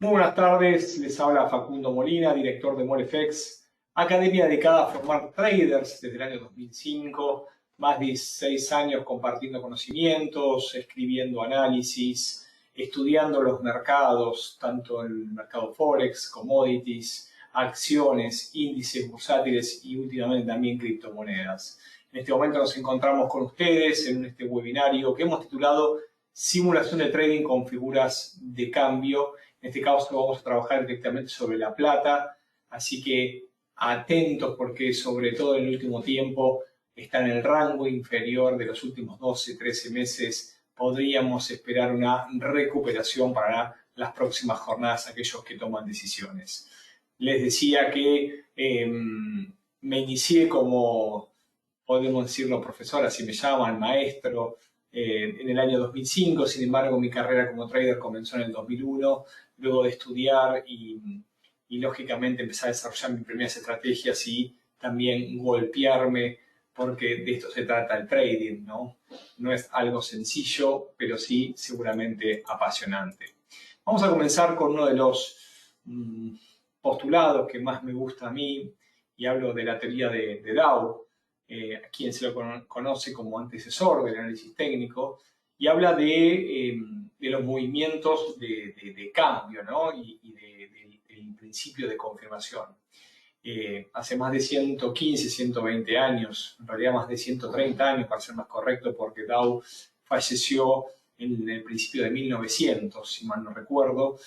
Muy buenas tardes, les habla Facundo Molina, director de MoleFX, academia dedicada a formar traders desde el año 2005, más de 6 años compartiendo conocimientos, escribiendo análisis, estudiando los mercados, tanto el mercado Forex, commodities, acciones, índices bursátiles y últimamente también criptomonedas. En este momento nos encontramos con ustedes en este webinario que hemos titulado Simulación de Trading con Figuras de Cambio. En este caso vamos a trabajar directamente sobre la plata, así que atentos porque sobre todo en el último tiempo está en el rango inferior de los últimos 12, 13 meses. Podríamos esperar una recuperación para las próximas jornadas, aquellos que toman decisiones. Les decía que me inicié como, podemos decirlo, profesor, así me llaman, maestro, en el año 2005. Sin embargo, mi carrera como trader comenzó en el 2001, luego de estudiar y lógicamente empezar a desarrollar mis primeras estrategias y también golpearme, porque de esto se trata el trading, ¿no? No es algo sencillo, pero sí seguramente apasionante. Vamos a comenzar con uno de los postulados que más me gusta a mí, y hablo de la teoría de Dow, a quien se lo conoce como antecesor del análisis técnico, y habla de los movimientos de cambio, ¿no? y del principio de confirmación. Hace más de 115, 120 años, en realidad más de 130 años para ser más correcto, porque Dow falleció en el principio de 1900, si mal no recuerdo.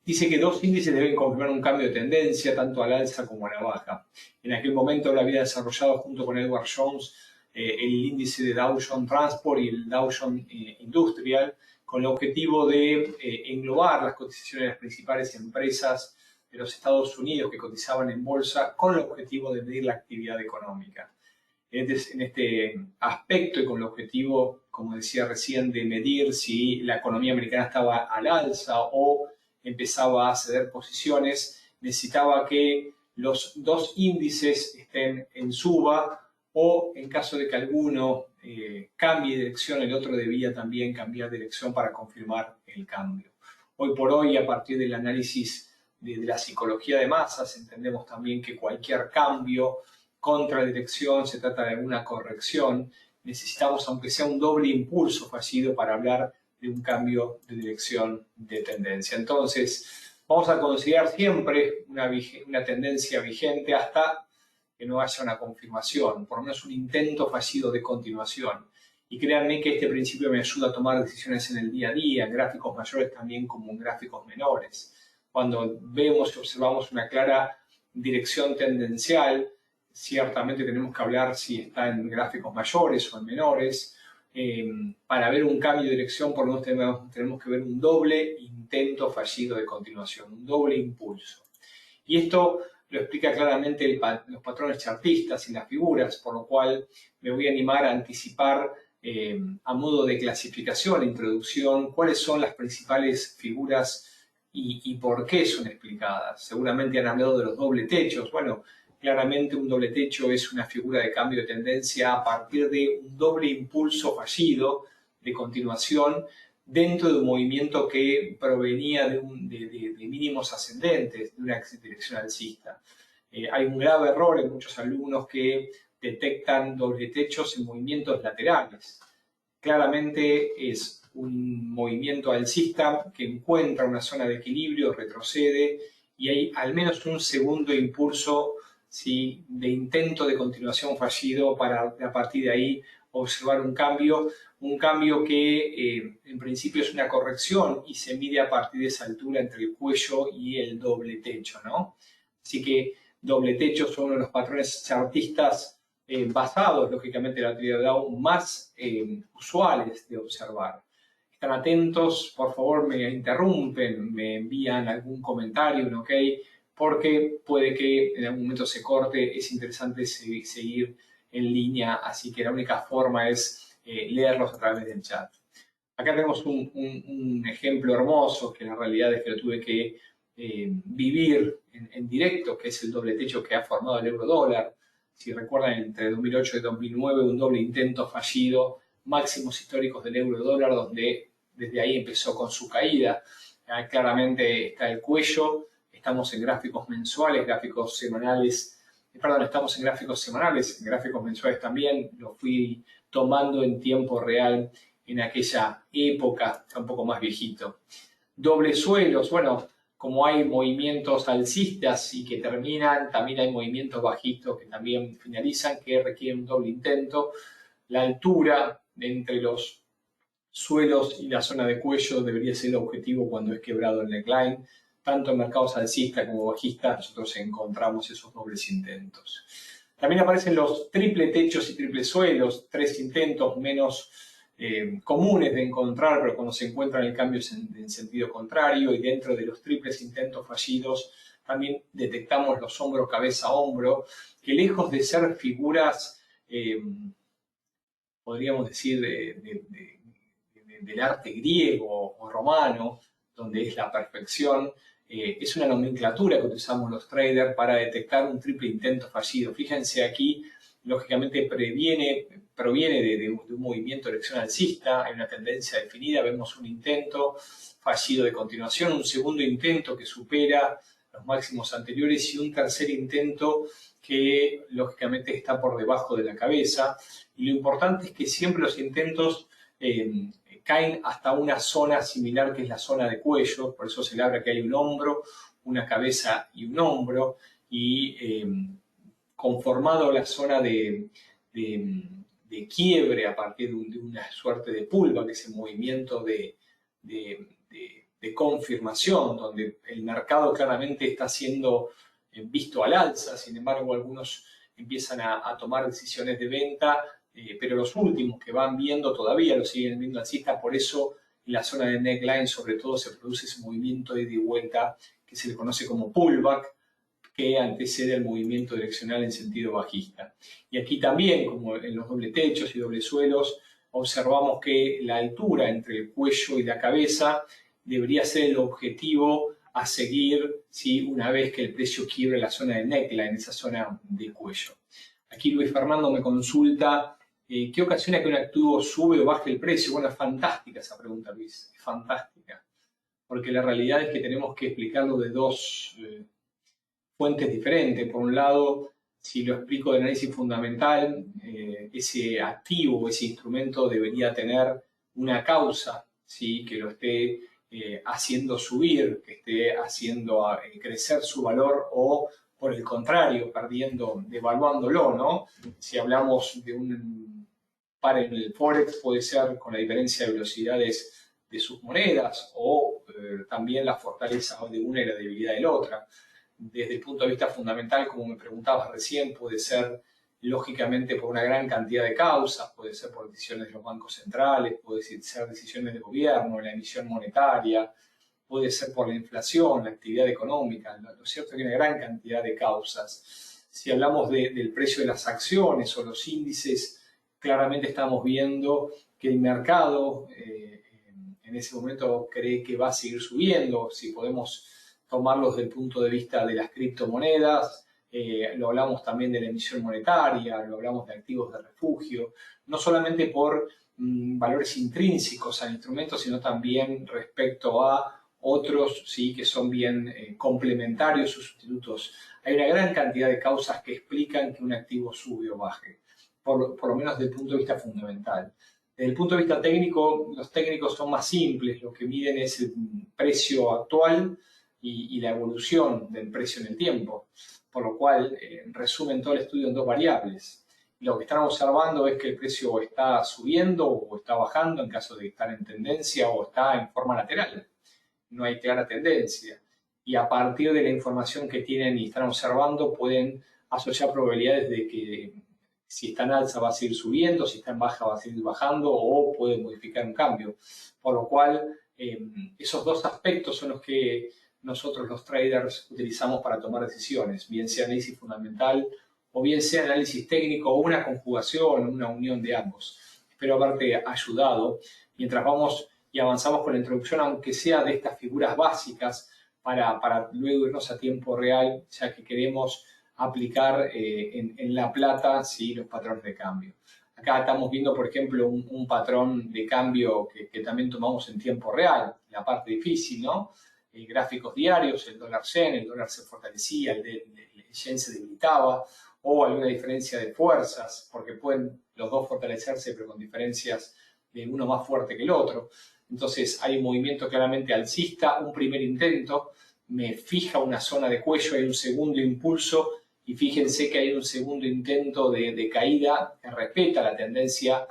Dice que dos índices deben confirmar un cambio de tendencia, tanto al alza como a la baja. En aquel momento lo había desarrollado junto con Edward Jones el índice de Dow Jones Transport y el Dow Jones Industrial, con el objetivo de englobar las cotizaciones de las principales empresas de los Estados Unidos que cotizaban en bolsa, con el objetivo de medir la actividad económica. En este aspecto y con el objetivo, como decía recién, de medir si la economía americana estaba al alza o empezaba a ceder posiciones, necesitaba que los dos índices estén en suba, o en caso de que alguno cambie dirección, el otro debía también cambiar dirección para confirmar el cambio. Hoy por hoy, a partir del análisis de la psicología de masas, entendemos también que cualquier cambio contra dirección se trata de alguna corrección. Necesitamos, aunque sea un doble impulso fallido, para hablar de un cambio de dirección de tendencia. Entonces, vamos a considerar siempre una tendencia vigente hasta que no haya una confirmación, por lo menos un intento fallido de continuación. Y créanme que este principio me ayuda a tomar decisiones en el día a día, en gráficos mayores también como en gráficos menores. Cuando vemos y observamos una clara dirección tendencial, ciertamente tenemos que hablar si está en gráficos mayores o en menores. Para ver un cambio de dirección, por lo menos tenemos que ver un doble intento fallido de continuación, un doble impulso. Y esto lo explica claramente los patrones chartistas y las figuras, por lo cual me voy a animar a anticipar a modo de clasificación, introducción, cuáles son las principales figuras y por qué son explicadas. Seguramente han hablado de los doble techos. Bueno, claramente un doble techo es una figura de cambio de tendencia a partir de un doble impulso fallido de continuación dentro de un movimiento que provenía de mínimos ascendentes, de una dirección alcista. Hay un grave error en muchos alumnos que detectan doble techos en movimientos laterales. Claramente es un movimiento alcista que encuentra una zona de equilibrio, retrocede y hay al menos un segundo impulso, ¿sí?, de intento de continuación fallido para a partir de ahí observar un cambio que en principio es una corrección y se mide a partir de esa altura entre el cuello y el doble techo, ¿no? Así que doble techo son uno de los patrones chartistas basados, lógicamente, en la teoría de Dow, más usuales de observar. Están atentos, por favor, me interrumpen, me envían algún comentario, un ok, porque puede que en algún momento se corte. Es interesante seguir en línea, así que la única forma es leerlos a través del chat. Acá tenemos un ejemplo hermoso, que la realidad es que lo tuve que vivir en directo, que es el doble techo que ha formado el euro dólar. Si recuerdan, entre 2008 y 2009, un doble intento fallido, máximos históricos del euro dólar, donde desde ahí empezó con su caída. Claramente está el cuello, estamos en gráficos mensuales, gráficos semanales, estamos en gráficos mensuales también, lo fui tomando en tiempo real en aquella época, está un poco más viejito. Dobles suelos, bueno, como hay movimientos alcistas y que terminan, también hay movimientos bajitos que también finalizan, que requieren un doble intento. La altura entre los suelos y la zona de cuello debería ser el objetivo cuando es quebrado el neckline. Tanto en mercados alcistas como bajistas nosotros encontramos esos dobles intentos. También aparecen los triple techos y triple suelos, 3 intentos menos comunes de encontrar, pero cuando se encuentran el cambio es en sentido contrario, y dentro de los triples intentos fallidos también detectamos los hombro, cabeza, hombro, que lejos de ser figuras, podríamos decir, del arte griego o romano, donde es la perfección, es una nomenclatura que utilizamos los traders para detectar un triple intento fallido. Fíjense aquí, lógicamente proviene de un movimiento de dirección alcista, hay una tendencia definida, vemos un intento fallido de continuación, un segundo intento que supera los máximos anteriores y un tercer intento que lógicamente está por debajo de la cabeza. Y lo importante es que siempre los intentos caen hasta una zona similar que es la zona de cuello, por eso se le habla que hay un hombro, una cabeza y un hombro, y conformado la zona de quiebre a partir de una suerte de pullback, ese movimiento de confirmación, donde el mercado claramente está siendo visto al alza, sin embargo algunos empiezan a tomar decisiones de venta, pero los últimos que van viendo todavía lo siguen viendo alcista, por eso en la zona de neckline sobre todo se produce ese movimiento de ida y vuelta que se le conoce como pullback, que antecede al movimiento direccional en sentido bajista. Y aquí también, como en los doble techos y doble suelos, observamos que la altura entre el cuello y la cabeza debería ser el objetivo a seguir, ¿sí?, una vez que el precio quiebre la zona de neckline, esa zona de cuello. Aquí Luis Fernando me consulta ¿qué ocasiona que un activo sube o baje el precio? Bueno, es fantástica esa pregunta, Luis, es fantástica, porque la realidad es que tenemos que explicarlo de dos fuentes diferentes. Por un lado, si lo explico de análisis fundamental, ese activo, ese instrumento debería tener una causa, ¿sí?, que lo esté haciendo subir, que esté haciendo crecer su valor, o por el contrario, devaluándolo, ¿no? Si hablamos de un par en el Forex, puede ser con la diferencia de velocidades de sus monedas, o también la fortaleza de una y la debilidad de la otra. Desde el punto de vista fundamental, como me preguntabas recién, puede ser lógicamente por una gran cantidad de causas, puede ser por decisiones de los bancos centrales, puede ser decisiones del gobierno, la emisión monetaria, puede ser por la inflación, la actividad económica. Lo cierto es que hay una gran cantidad de causas. Si hablamos del precio de las acciones o los índices, claramente estamos viendo que el mercado en ese momento cree que va a seguir subiendo. Si podemos tomarlos desde el punto de vista de las criptomonedas, lo hablamos también de la emisión monetaria, lo hablamos de activos de refugio, no solamente por valores intrínsecos al instrumento, sino también respecto a otros, sí, que son bien complementarios o sustitutos. Hay una gran cantidad de causas que explican que un activo sube o baje, por lo menos desde el punto de vista fundamental. Desde el punto de vista técnico, los técnicos son más simples, lo que miden es el precio actual y la evolución del precio en el tiempo, por lo cual resumen todo el estudio en dos variables. Lo que están observando es que el precio está subiendo o está bajando en caso de estar en tendencia, o está en forma lateral. No hay clara tendencia. Y a partir de la información que tienen y están observando, pueden asociar probabilidades de que si está en alza va a seguir subiendo, si está en baja va a seguir bajando, o puede modificar un cambio. Por lo cual, esos dos aspectos son los que nosotros los traders utilizamos para tomar decisiones, bien sea análisis fundamental o bien sea análisis técnico, o una conjugación, una unión de ambos. Espero haberte ayudado mientras vamos y avanzamos con la introducción, aunque sea de estas figuras básicas, para luego irnos a tiempo real, ya que queremos aplicar en la plata, ¿sí?, los patrones de cambio. Acá estamos viendo, por ejemplo, un patrón de cambio que también tomamos en tiempo real, la parte difícil, ¿no? Gráficos diarios, el dólar yen, el dólar se fortalecía, el yen se debilitaba, o alguna diferencia de fuerzas, porque pueden los dos fortalecerse, pero con diferencias de uno más fuerte que el otro. Entonces hay un movimiento claramente alcista, un primer intento, me fija una zona de cuello, hay un segundo impulso, y fíjense que hay un segundo intento de caída que respeta la tendencia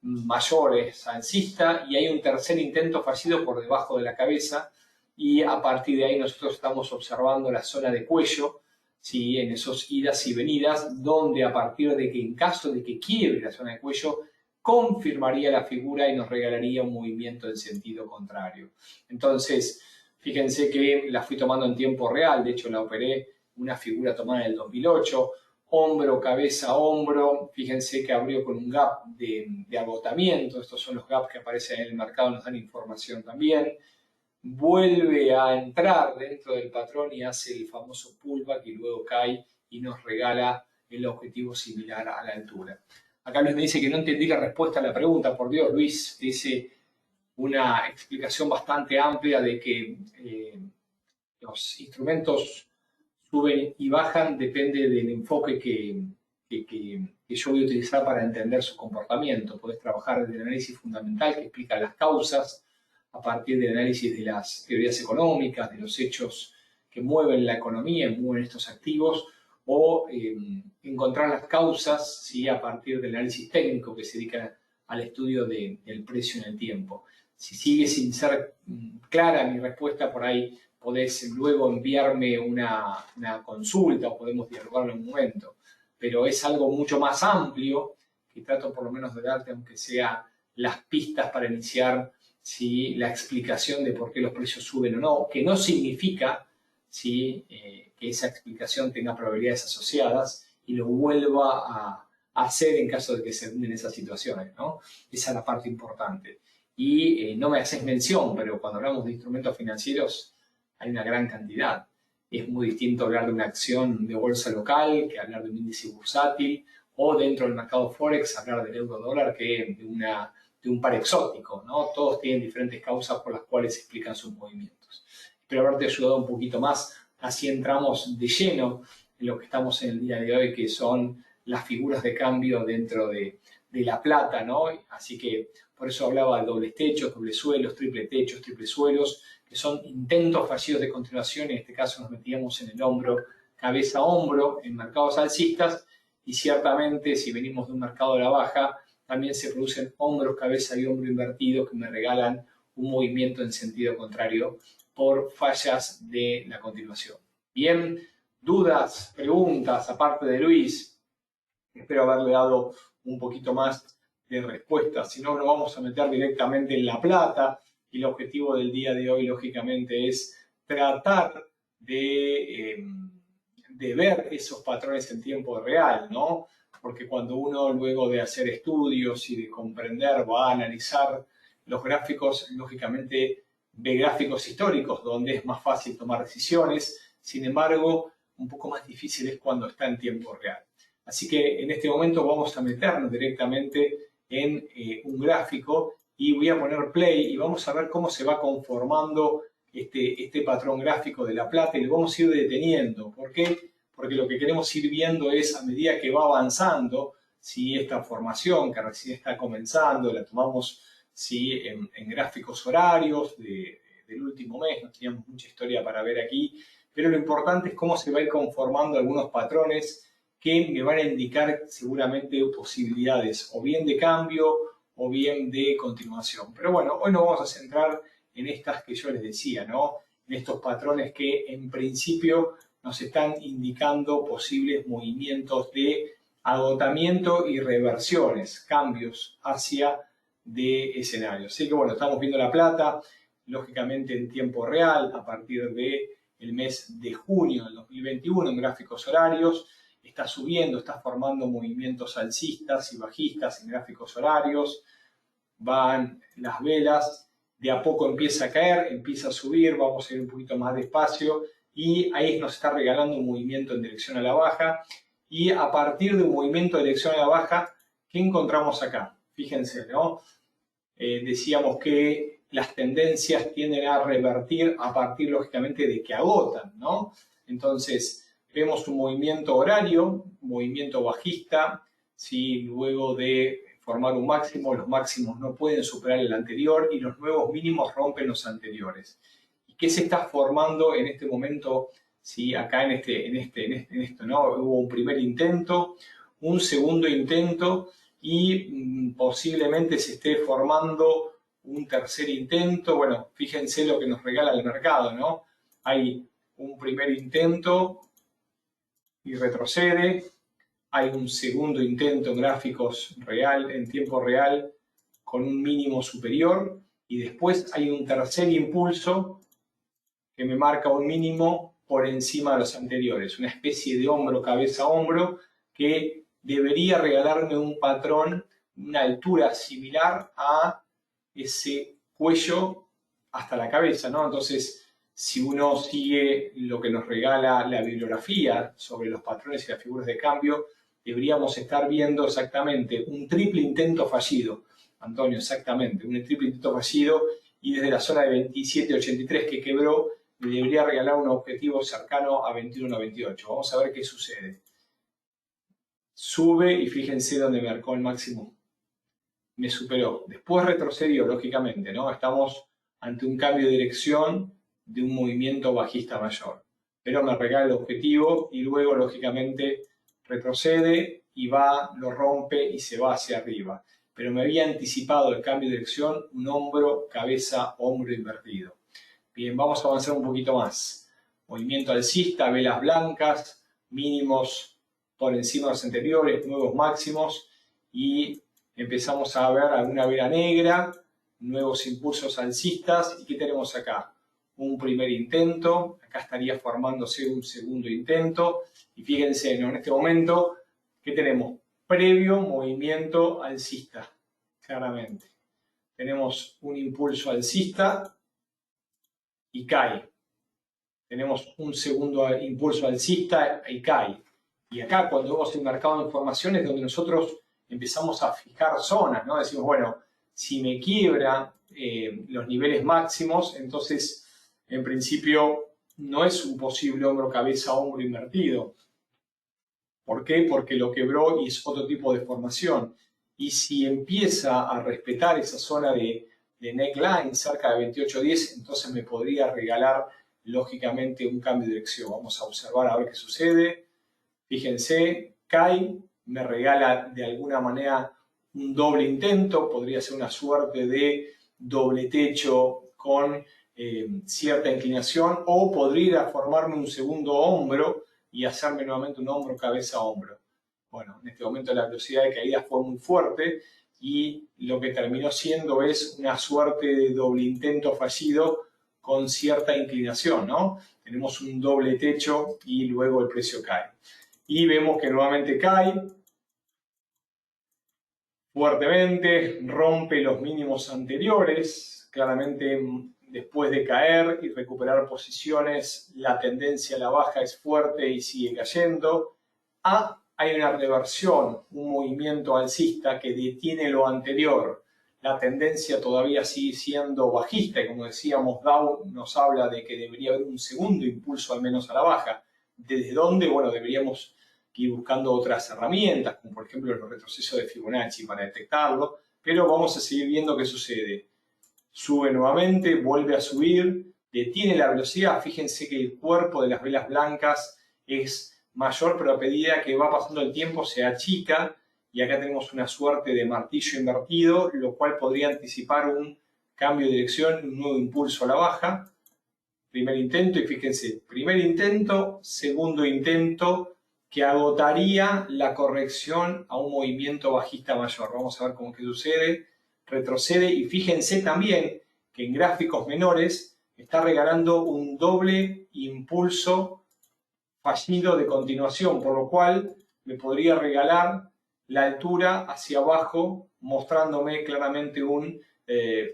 mayor, es alcista, y hay un tercer intento fallido por debajo de la cabeza, y a partir de ahí nosotros estamos observando la zona de cuello, ¿sí? En esos idas y venidas, donde a partir de que en caso de que quiebre la zona de cuello, confirmaría la figura y nos regalaría un movimiento en sentido contrario. Entonces, fíjense que la fui tomando en tiempo real, de hecho la operé una figura tomada en el 2008, hombro, cabeza, hombro, fíjense que abrió con un gap de agotamiento, estos son los gaps que aparecen en el mercado, nos dan información también, vuelve a entrar dentro del patrón y hace el famoso pullback y luego cae y nos regala el objetivo similar a la altura. Acá Luis me dice que no entendí la respuesta a la pregunta, por Dios, Luis, dice una explicación bastante amplia de que los instrumentos suben y bajan, depende del enfoque que yo voy a utilizar para entender su comportamiento. Podés trabajar desde el análisis fundamental que explica las causas, a partir del análisis de las teorías económicas, de los hechos que mueven la economía, mueven estos activos, o encontrar las causas, ¿sí? A partir del análisis técnico que se dedica al estudio del precio en el tiempo. Si sigue sin ser clara mi respuesta, por ahí podés luego enviarme una consulta o podemos dialogar en un momento. Pero es algo mucho más amplio que trato por lo menos de darte, aunque sea las pistas para iniciar, ¿sí? La explicación de por qué los precios suben o no, que no significa, ¿sí? Que esa explicación tenga probabilidades asociadas y lo vuelva a hacer en caso de que se den esas situaciones, ¿no? Esa es la parte importante. Y no me haces mención, pero cuando hablamos de instrumentos financieros hay una gran cantidad. Es muy distinto hablar de una acción de bolsa local que hablar de un índice bursátil, o dentro del mercado Forex hablar del euro dólar que de un par exótico, ¿no? Todos tienen diferentes causas por las cuales explican sus movimientos. Espero haberte ayudado un poquito más, así entramos de lleno en lo que estamos en el día de hoy, que son las figuras de cambio dentro de la plata, ¿no? Así que por eso hablaba de dobles techos, dobles suelos, triple techos, triple suelos, que son intentos fallidos de continuación. En este caso nos metíamos en el hombro, cabeza, hombro, en mercados alcistas, y ciertamente si venimos de un mercado de la baja, también se producen hombros, cabeza y hombro invertidos que me regalan un movimiento en sentido contrario por fallas de la continuación. Bien, dudas, preguntas, aparte de Luis, espero haberle dado un poquito más de respuesta, si no nos vamos a meter directamente en la plata, y el objetivo del día de hoy lógicamente es tratar de ver esos patrones en tiempo real, ¿no? Porque cuando uno luego de hacer estudios y de comprender va a analizar los gráficos, lógicamente ve gráficos históricos donde es más fácil tomar decisiones, sin embargo, un poco más difícil es cuando está en tiempo real. Así que en este momento vamos a meternos directamente en un gráfico y voy a poner play y vamos a ver cómo se va conformando este patrón gráfico de la plata y lo vamos a ir deteniendo. ¿Por qué? Porque lo que queremos ir viendo es, a medida que va avanzando, ¿sí? Esta formación que recién está comenzando, la tomamos, ¿sí? en gráficos horarios del último mes, no teníamos mucha historia para ver aquí, pero lo importante es cómo se va a ir conformando algunos patrones que me van a indicar seguramente posibilidades o bien de cambio o bien de continuación. Pero bueno, hoy nos vamos a centrar en estas que yo les decía, ¿no? En estos patrones que en principio nos están indicando posibles movimientos de agotamiento y reversiones, cambios hacia de escenario. Así que bueno, estamos viendo la plata, lógicamente en tiempo real, a partir del mes de junio del 2021, en gráficos horarios, está subiendo, está formando movimientos alcistas y bajistas en gráficos horarios, van las velas, de a poco empieza a caer, empieza a subir, vamos a ir un poquito más despacio y ahí nos está regalando un movimiento en dirección a la baja y a partir de un movimiento de dirección a la baja ¿Qué encontramos acá? Fíjense, ¿no? Decíamos que las tendencias tienden a revertir a partir, lógicamente, de que agotan, ¿no? Entonces, vemos un movimiento horario, un movimiento bajista, ¿sí? Luego de formar un máximo, los máximos no pueden superar el anterior y los nuevos mínimos rompen los anteriores. ¿Y qué se está formando en este momento? ¿Sí? Acá en esto, ¿no? Hubo un primer intento, un segundo intento y posiblemente se esté formando un tercer intento. Bueno, fíjense lo que nos regala el mercado, ¿no? Hay un primer intento y retrocede. Hay un segundo intento en gráficos real, en tiempo real, con un mínimo superior. Y después hay un tercer impulso que me marca un mínimo por encima de los anteriores. Una especie de hombro, cabeza, hombro, que debería regalarme un patrón, una altura similar a ese cuello hasta la cabeza, ¿no? Entonces, si uno sigue lo que nos regala la bibliografía sobre los patrones y las figuras de cambio, deberíamos estar viendo exactamente un triple intento fallido. Antonio, exactamente, un triple intento fallido, y desde la zona de 27.83 que quebró, me debería regalar un objetivo cercano a 21.28. Vamos a ver qué sucede. Sube y fíjense dónde marcó el máximo. Me superó. Después retrocedió, lógicamente, ¿no? Estamos ante un cambio de dirección de un movimiento bajista mayor. Pero me regala el objetivo y luego, lógicamente, retrocede y va, lo rompe y se va hacia arriba. Pero me había anticipado el cambio de dirección, un hombro, cabeza, hombro invertido. Bien, vamos a avanzar un poquito más. Movimiento alcista, velas blancas, mínimos por encima de los anteriores, nuevos máximos, y empezamos a ver alguna vela negra, nuevos impulsos alcistas. ¿Y qué tenemos acá? Un primer intento, acá estaría formándose un segundo intento, y fíjense, ¿no? En este momento, ¿qué tenemos? Previo movimiento alcista, claramente. Tenemos un impulso alcista y cae. Tenemos un segundo impulso alcista y cae. Y acá, cuando vemos el mercado de informaciones, donde nosotros empezamos a fijar zonas, ¿no? Decimos, bueno, si me quiebra los niveles máximos, entonces, en principio, no es un posible hombro, cabeza, hombro invertido. ¿Por qué? Porque lo quebró y es otro tipo de formación. Y si empieza a respetar esa zona de neckline cerca de 28.10, entonces me podría regalar lógicamente un cambio de dirección. Vamos a observar a ver qué sucede. Fíjense, cae, me regala de alguna manera un doble intento, podría ser una suerte de doble techo con cierta inclinación, o podría formarme un segundo hombro y hacerme nuevamente un hombro, cabeza, hombro. Bueno, en este momento la velocidad de caída fue muy fuerte y lo que terminó siendo es una suerte de doble intento fallido con cierta inclinación, ¿no? Tenemos un doble techo y luego el precio cae. Y vemos que nuevamente cae fuertemente, rompe los mínimos anteriores, claramente después de caer y recuperar posiciones, la tendencia a la baja es fuerte y sigue cayendo. Hay una reversión, un movimiento alcista que detiene lo anterior. La tendencia todavía sigue siendo bajista y, como decíamos, Dow nos habla de que debería haber un segundo impulso al menos a la baja. ¿Desde dónde? Bueno, deberíamos ir buscando otras herramientas, como por ejemplo los retrocesos de Fibonacci para detectarlo, pero vamos a seguir viendo qué sucede. Sube nuevamente, vuelve a subir, detiene la velocidad. Fíjense que el cuerpo de las velas blancas es mayor, pero a medida que va pasando el tiempo se achica, y acá tenemos una suerte de martillo invertido, lo cual podría anticipar un cambio de dirección, un nuevo impulso a la baja. Primer intento, y fíjense, primer intento, segundo intento, que agotaría la corrección a un movimiento bajista mayor. Vamos a ver cómo que sucede. Retrocede, y fíjense también que en gráficos menores está regalando un doble impulso fallido de continuación, por lo cual me podría regalar la altura hacia abajo, mostrándome claramente un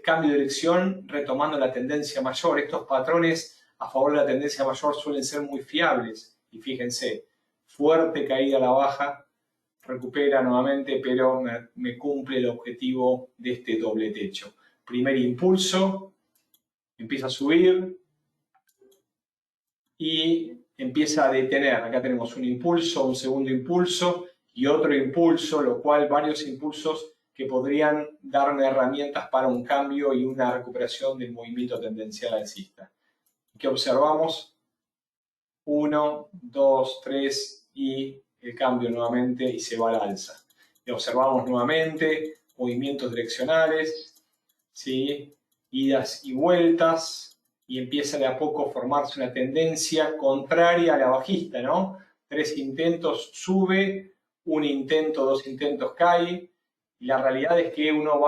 cambio de dirección, retomando la tendencia mayor. Estos patrones a favor de la tendencia mayor suelen ser muy fiables, y fíjense, fuerte caída a la baja, recupera nuevamente, pero me cumple el objetivo de este doble techo. Primer impulso, empieza a subir y empieza a detener. Acá tenemos un impulso, un segundo impulso y otro impulso, lo cual varios impulsos que podrían darme herramientas para un cambio y una recuperación del movimiento tendencial alcista. ¿Qué observamos? 1, 2, 3 y el cambio nuevamente y se va al alza. Y observamos nuevamente movimientos direccionales, ¿sí? Idas y vueltas, y empieza de a poco a formarse una tendencia contraria a la bajista, ¿no? 3 intentos sube, 1 intento, 2 intentos cae, y la realidad es que uno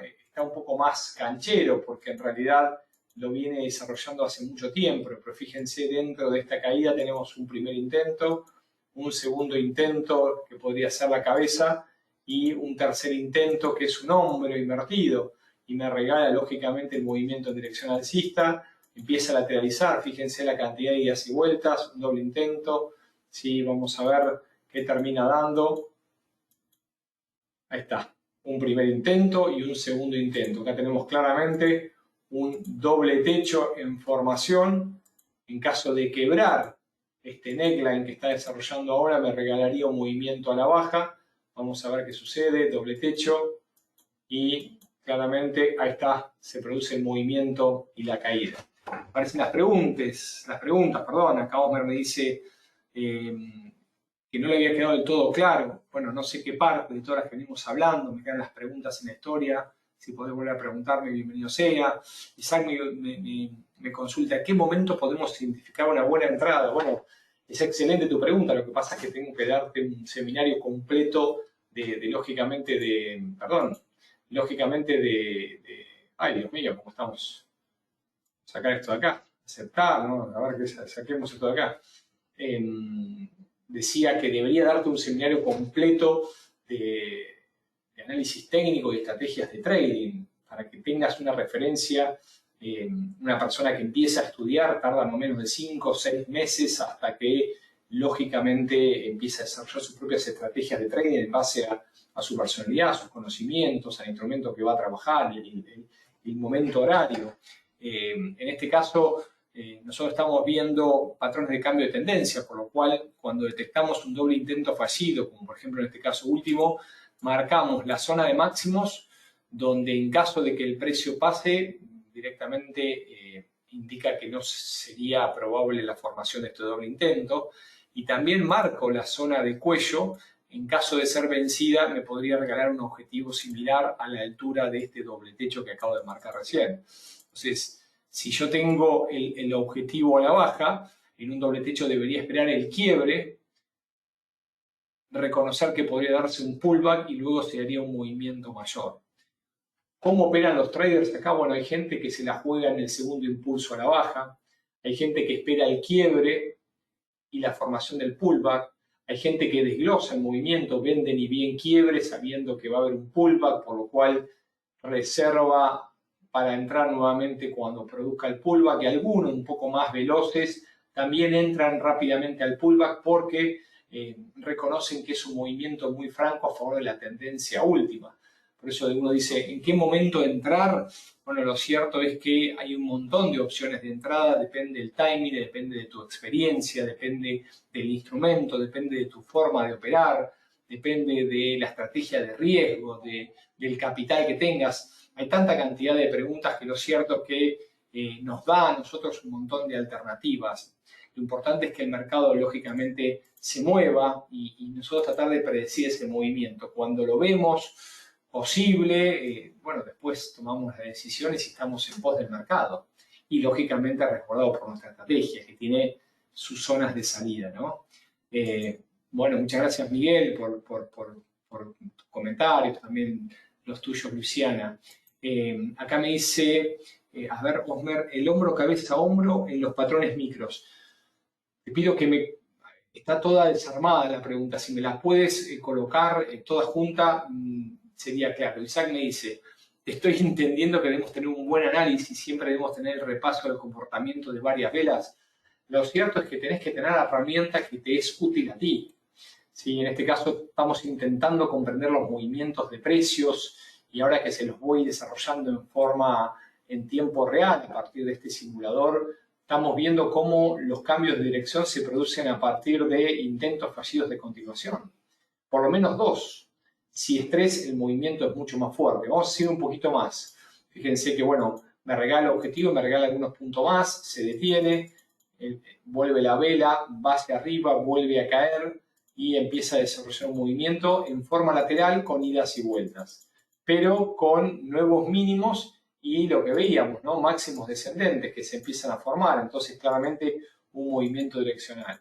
está un poco más canchero, porque en realidad lo viene desarrollando hace mucho tiempo, pero fíjense, dentro de esta caída tenemos un primer intento, un segundo intento que podría ser la cabeza, y un tercer intento que es un hombro invertido, y me regala lógicamente el movimiento en dirección alcista, empieza a lateralizar, fíjense la cantidad de idas y vueltas, un doble intento, ¿sí? Vamos a ver qué termina dando. Ahí está, un primer intento y un segundo intento. Acá tenemos claramente un doble techo en formación. En caso de quebrar este neckline que está desarrollando ahora, me regalaría un movimiento a la baja. Vamos a ver qué sucede, doble techo y claramente ahí está, se produce el movimiento y la caída. Aparecen las preguntas, perdón. Acá Osmer me dice que no le había quedado del todo claro. Bueno, no sé qué parte de todas las que venimos hablando, me quedan las preguntas en la historia. Si podés volver a preguntarme, bienvenido sea. Isaac me consulta, ¿a qué momento podemos identificar una buena entrada? Bueno, es excelente tu pregunta, lo que pasa es que tengo que darte un seminario completo lógicamente, ay, Dios mío, ¿cómo estamos? Sacar esto de acá, aceptar, ¿no? A ver, que saquemos esto de acá. Decía que debería darte un seminario completo de análisis técnico y estrategias de trading, para que tengas una referencia. Una persona que empieza a estudiar tarda no menos de 5 o 6 meses hasta que lógicamente empieza a desarrollar sus propias estrategias de trading en base a su personalidad, a sus conocimientos, al instrumento que va a trabajar, el momento horario. En este caso, nosotros estamos viendo patrones de cambio de tendencia, por lo cual cuando detectamos un doble intento fallido, como por ejemplo en este caso último, marcamos la zona de máximos, donde en caso de que el precio pase, directamente indica que no sería probable la formación de este doble intento, y también marco la zona de cuello. En caso de ser vencida, me podría regalar un objetivo similar a la altura de este doble techo que acabo de marcar recién. Entonces, si yo tengo el objetivo a la baja, en un doble techo debería esperar el quiebre, reconocer que podría darse un pullback y luego se haría un movimiento mayor. ¿Cómo operan los traders acá? Bueno, hay gente que se la juega en el segundo impulso a la baja, hay gente que espera el quiebre y la formación del pullback, hay gente que desglosa el movimiento, vende ni bien quiebre sabiendo que va a haber un pullback, por lo cual reserva para entrar nuevamente cuando produzca el pullback, y algunos un poco más veloces también entran rápidamente al pullback porque reconocen que es un movimiento muy franco a favor de la tendencia última. Por eso uno dice, ¿en qué momento entrar? Bueno, lo cierto es que hay un montón de opciones de entrada, depende del timing, depende de tu experiencia, depende del instrumento, depende de tu forma de operar, depende de la estrategia de riesgo, del capital que tengas. Hay tanta cantidad de preguntas que lo cierto es que nos da a nosotros un montón de alternativas. Lo importante es que el mercado lógicamente se mueva y nosotros tratar de predecir ese movimiento. Cuando lo vemos posible, bueno, después tomamos las decisiones y estamos en pos del mercado. Y lógicamente respaldado por nuestra estrategia, que tiene sus zonas de salida, ¿no? Bueno, muchas gracias, Miguel, por tus comentarios, también los tuyos, Luciana. Acá me dice, a ver, Osmer, el hombro, cabeza, hombro en los patrones micros. Te pido que está toda desarmada la pregunta, si me la puedes colocar toda junta, sería claro. Isaac me dice, estoy entendiendo que debemos tener un buen análisis, siempre debemos tener el repaso del comportamiento de varias velas. Lo cierto es que tenés que tener la herramienta que te es útil a ti. ¿sí? En este caso estamos intentando comprender los movimientos de precios y ahora que se los voy desarrollando en tiempo real a partir de este simulador, estamos viendo cómo los cambios de dirección se producen a partir de intentos fallidos de continuación. Por lo menos dos. Si es 3, el movimiento es mucho más fuerte. Vamos a hacer un poquito más. Fíjense que, bueno, me regala el objetivo, me regala algunos puntos más, se detiene, vuelve la vela, va hacia arriba, vuelve a caer y empieza a desarrollar un movimiento en forma lateral con idas y vueltas, pero con nuevos mínimos y lo que veíamos, ¿no? Máximos descendentes que se empiezan a formar, entonces claramente un movimiento direccional.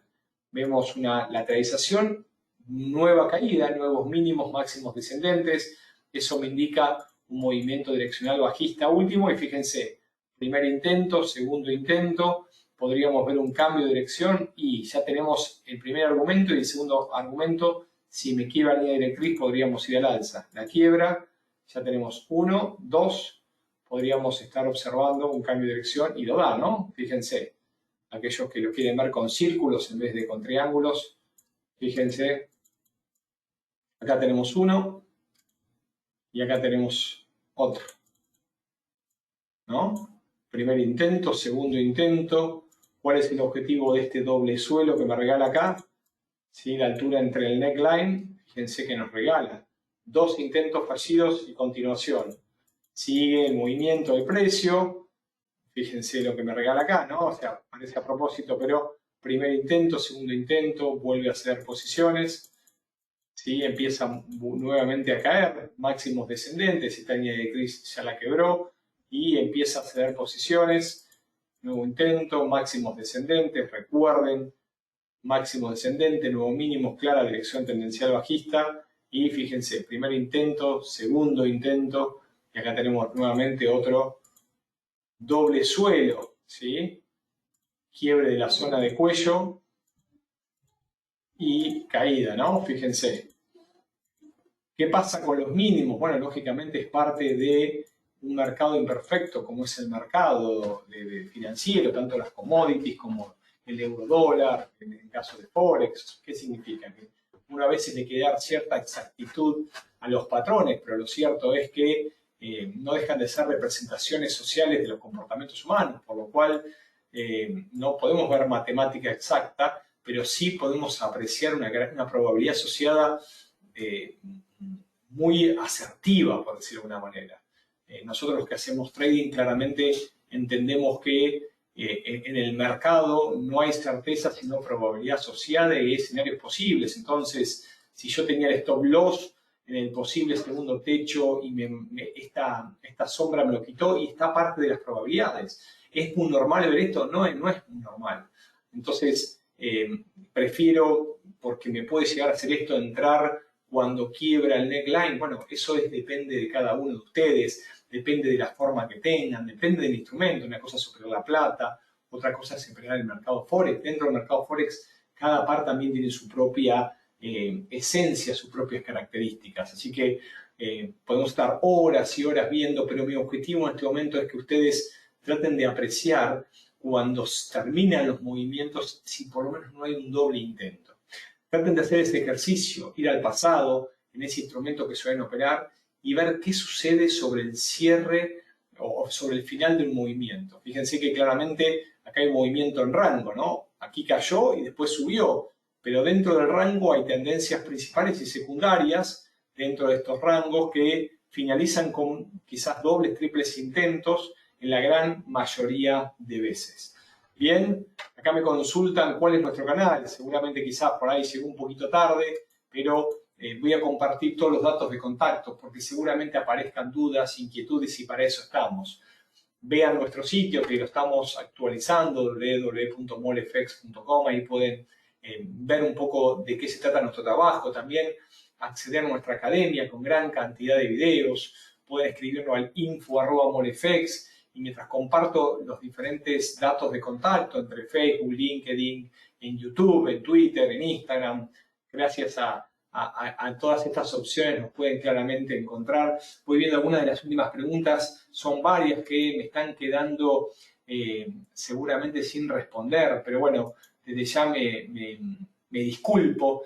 Vemos una lateralización, nueva caída, nuevos mínimos, máximos descendentes, eso me indica un movimiento direccional bajista último y fíjense, primer intento, segundo intento, podríamos ver un cambio de dirección y ya tenemos el primer argumento y el segundo argumento, si me quiebra la línea directriz podríamos ir al alza. La quiebra, ya tenemos 1, 2, podríamos estar observando un cambio de dirección y lo da, ¿no? Fíjense, aquellos que lo quieren ver con círculos en vez de con triángulos, fíjense, acá tenemos uno y acá tenemos otro, ¿no? Primer intento, segundo intento. ¿Cuál es el objetivo de este doble suelo que me regala acá? ¿Sí? La altura entre el neckline, fíjense que nos regala. 2 intentos fallidos y continuación. Sigue el movimiento del precio. Fíjense lo que me regala acá, ¿no? O sea, parece a propósito, pero primer intento, segundo intento, vuelve a hacer posiciones. ¿Sí? Empieza nuevamente a caer, máximos descendentes, esta línea de crisis ya la quebró y empieza a ceder posiciones. Nuevo intento, máximos descendentes, recuerden, máximos descendentes, nuevo mínimo, clara dirección tendencial bajista y fíjense, primer intento, segundo intento y acá tenemos nuevamente otro doble suelo, ¿sí? Quiebre de la zona de cuello y caída, ¿no? Fíjense. ¿Qué pasa con los mínimos? Bueno, lógicamente es parte de un mercado imperfecto como es el mercado financiero, tanto las commodities como el euro-dólar, en el caso de Forex. ¿Qué significa? Que una vez le quiere dar cierta exactitud a los patrones, pero lo cierto es que no dejan de ser representaciones sociales de los comportamientos humanos, por lo cual no podemos ver matemática exacta, pero sí podemos apreciar una probabilidad asociada muy asertiva, por decirlo de alguna manera. Nosotros los que hacemos trading claramente entendemos que en el mercado no hay certeza sino probabilidad asociada y escenarios posibles. Entonces, si yo tenía el stop loss en el posible segundo techo y esta sombra me lo quitó y está parte de las probabilidades. ¿Es muy normal ver esto? No, no es muy normal. Entonces, prefiero, porque me puede llegar a hacer esto, entrar cuando quiebra el neckline. Bueno, eso depende de cada uno de ustedes, depende de la forma que tengan, depende del instrumento. Una cosa es operar la plata, otra cosa es operar el mercado Forex. Dentro del mercado Forex, cada par también tiene su propia esencia, sus propias características. Así que podemos estar horas y horas viendo, pero mi objetivo en este momento es que ustedes traten de apreciar cuando terminan los movimientos, si por lo menos no hay un doble intento. Traten de hacer ese ejercicio, ir al pasado, en ese instrumento que suelen operar, y ver qué sucede sobre el cierre o sobre el final de un movimiento. Fíjense que claramente acá hay movimiento en rango, ¿no? Aquí cayó y después subió, pero dentro del rango hay tendencias principales y secundarias dentro de estos rangos que finalizan con quizás dobles, triples intentos en la gran mayoría de veces. Bien, acá me consultan cuál es nuestro canal, seguramente quizás por ahí llegó un poquito tarde, pero voy a compartir todos los datos de contacto porque seguramente aparezcan dudas, inquietudes y para eso estamos. Vean nuestro sitio que lo estamos actualizando, www.molefx.com, ahí pueden ver un poco de qué se trata nuestro trabajo, también acceder a nuestra academia con gran cantidad de videos, pueden escribirnos al info@molefx y mientras comparto los diferentes datos de contacto entre Facebook, LinkedIn, en YouTube, en Twitter, en Instagram, gracias a todas estas opciones nos pueden claramente encontrar. Voy viendo algunas de las últimas preguntas, son varias que me están quedando seguramente sin responder, pero bueno, desde ya me disculpo.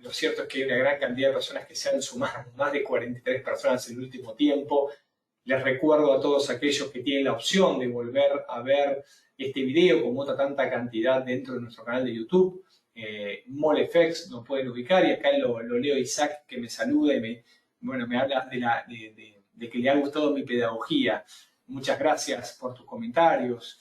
Lo cierto es que hay una gran cantidad de personas que se han sumado, más de 43 personas en el último tiempo. Les recuerdo a todos aquellos que tienen la opción de volver a ver este video con otra tanta cantidad dentro de nuestro canal de YouTube. MoleFX nos pueden ubicar y acá lo leo Isaac que me saluda y me habla de que le ha gustado mi pedagogía. Muchas gracias por tus comentarios.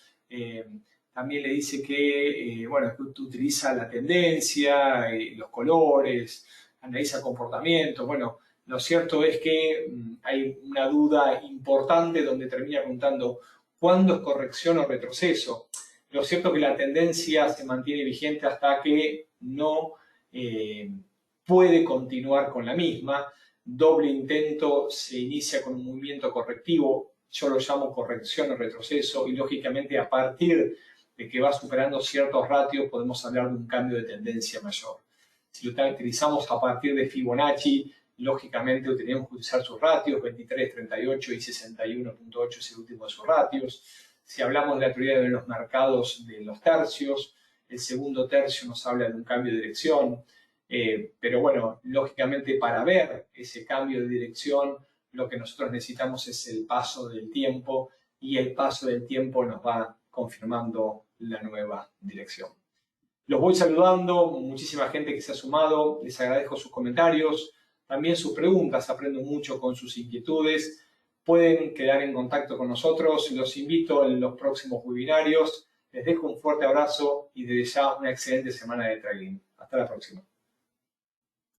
También le dice que, que utiliza la tendencia, los colores, analiza comportamientos. Bueno, lo cierto es que hay una duda importante donde termina preguntando ¿cuándo es corrección o retroceso? Lo cierto es que la tendencia se mantiene vigente hasta que no puede continuar con la misma. Doble intento se inicia con un movimiento correctivo, yo lo llamo corrección o retroceso, y lógicamente a partir de que va superando ciertos ratios podemos hablar de un cambio de tendencia mayor. Si lo utilizamos a partir de Fibonacci, lógicamente tenemos que utilizar sus ratios, 23, 38 y 61.8 es el último de sus ratios. Si hablamos de la teoría de los mercados de los tercios, el segundo tercio nos habla de un cambio de dirección. Pero bueno, lógicamente para ver ese cambio de dirección, lo que nosotros necesitamos es el paso del tiempo y el paso del tiempo nos va confirmando la nueva dirección. Los voy saludando, muchísima gente que se ha sumado, les agradezco sus comentarios, también sus preguntas, aprendo mucho con sus inquietudes. Pueden quedar en contacto con nosotros, los invito en los próximos webinarios. Les dejo un fuerte abrazo y desde ya una excelente semana de trading. Hasta la próxima.